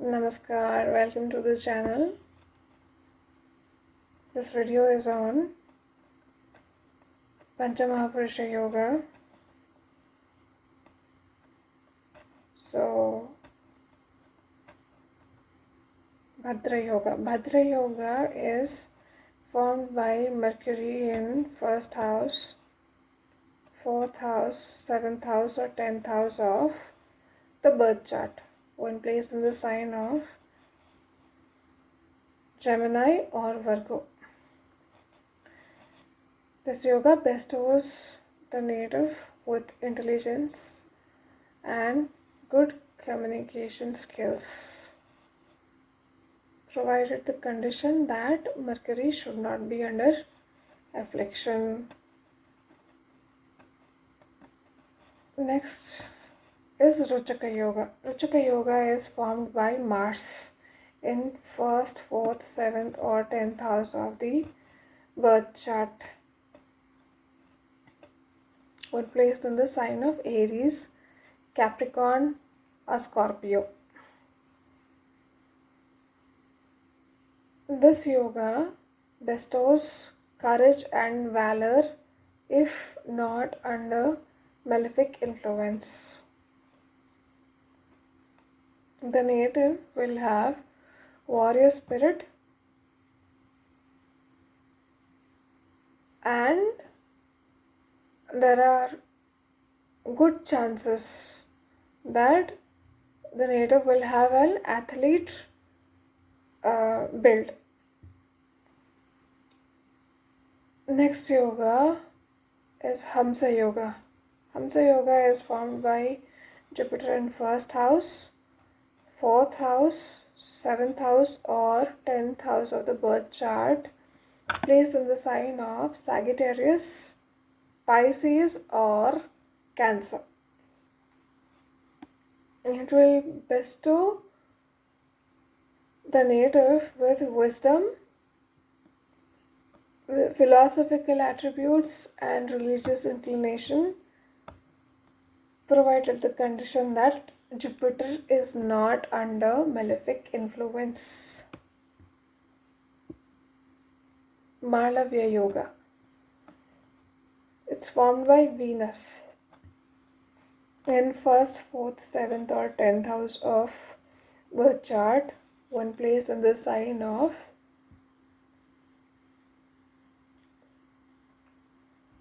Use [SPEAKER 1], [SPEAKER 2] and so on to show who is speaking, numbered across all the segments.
[SPEAKER 1] Namaskar, welcome to the channel. This video is on Pancha Mahapurusha Yoga. So, Bhadra Yoga. Bhadra Yoga is formed by Mercury in first house, fourth house, seventh house or 10th house of the birth chart when placed in the sign of Gemini or Virgo. This yoga bestows the native with intelligence and good communication skills, provided the condition that Mercury should not be under affliction. Next is Ruchaka Yoga. Ruchaka Yoga is formed by Mars in 1st, 4th, 7th or 10th house of the birth chart when placed in the sign of Aries, Capricorn or Scorpio. This yoga bestows courage and valor if not under malefic influence. The native will have warrior spirit and there are good chances that the native will have an athlete build. Next yoga is Hamsa Yoga. Hamsa Yoga is formed by Jupiter in first house, fourth house, seventh house or 10th house of the birth chart, placed in the sign of Sagittarius, Pisces or Cancer. It will bestow the native with wisdom, philosophical attributes and religious inclination, provided the condition that Jupiter is not under malefic influence. Malavya Yoga. It's formed by Venus in 1st, 4th, 7th or 10th house of birth chart when placed in the sign of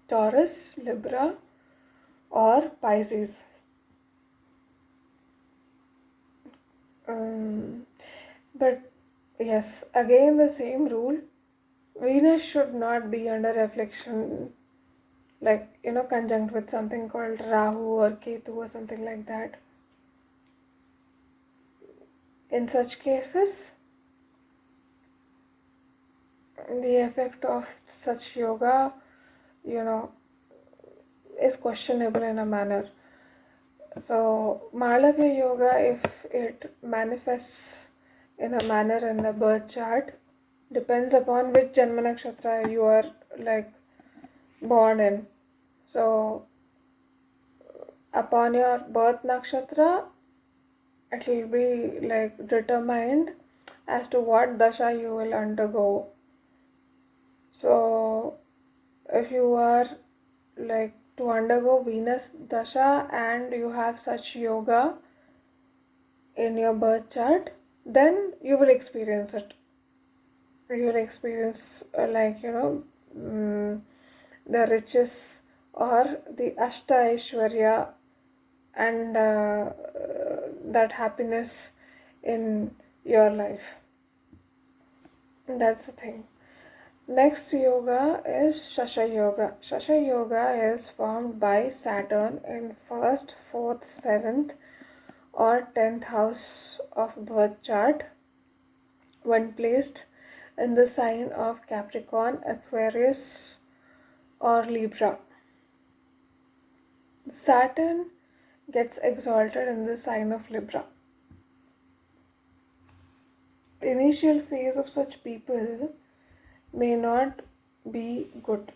[SPEAKER 1] Taurus, Libra or Pisces. But yes, again the same rule. Venus should not be under affliction, conjunct with something called Rahu or Ketu or something like that. In such cases, the effect of such yoga, is questionable in a manner. So, Malavya Yoga, if it manifests in a manner in the birth chart, depends upon which Janma Nakshatra you are born in. So, upon your birth nakshatra, it will be determined as to what dasha you will undergo. So, if you are to undergo Venus dasha and you have such yoga in your birth chart, then you will experience it. You will experience the riches or the Ashta Aishwarya and that happiness in your life. That's the thing. Next yoga is Shasha Yoga. Shasha Yoga is formed by Saturn in 1st, 4th, 7th or 10th house of birth chart when placed in the sign of Capricorn, Aquarius or Libra. Saturn gets exalted in the sign of Libra. The initial phase of such people may not be good.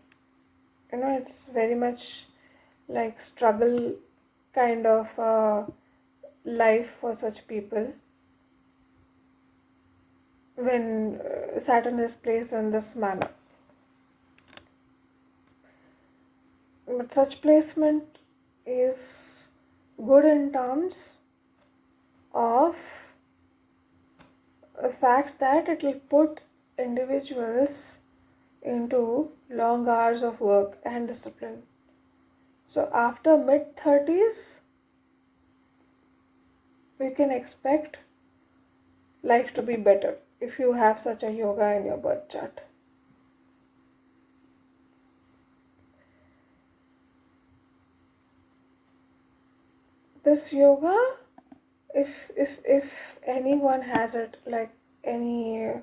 [SPEAKER 1] It's very much like struggle kind of life for such people. when Saturn is placed in this manner. But such placement is good in terms of the fact that it will put individuals into long hours of work and discipline. So after mid-30s, we can expect life to be better if you have such a yoga in your birth chart. This yoga, if anyone has it, like any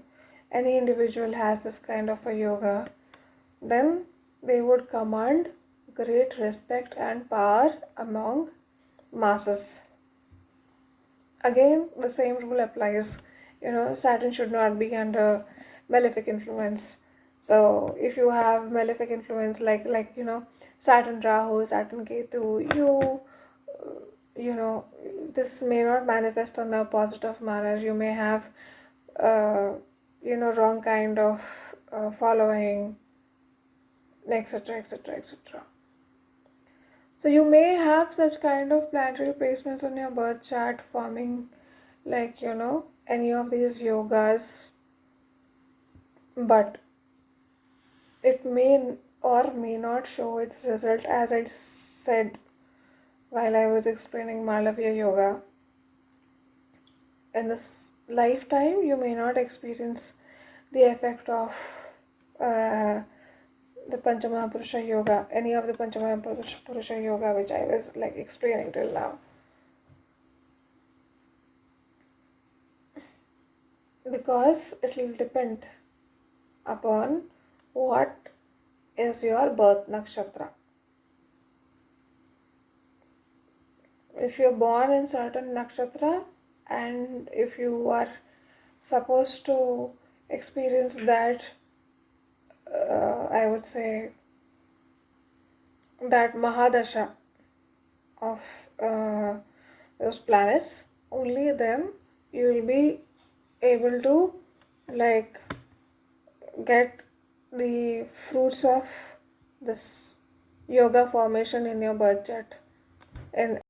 [SPEAKER 1] individual has this kind of a yoga, then they would command great respect and power among masses. Again, the same rule applies. Saturn should not be under malefic influence. So if you have malefic influence, like Saturn Rahu, Saturn Ketu, this may not manifest on a positive manner. You may have wrong kind of following, etc, etc, etc. So you may have such kind of planetary placements on your birth chart forming any of these yogas, but it may or may not show its result, as I said while I was explaining Malavya Yoga. In this lifetime, you may not experience the effect of the Pancha Mahapurusha Yoga, any of the Pancha Mahapurusha Yoga which I was explaining till now. Because it will depend upon what is your birth nakshatra. If you're born in certain nakshatra, and if you are supposed to experience that, I would say, that Mahadasha of those planets, only then you will be able to get the fruits of this yoga formation in your birth chart. And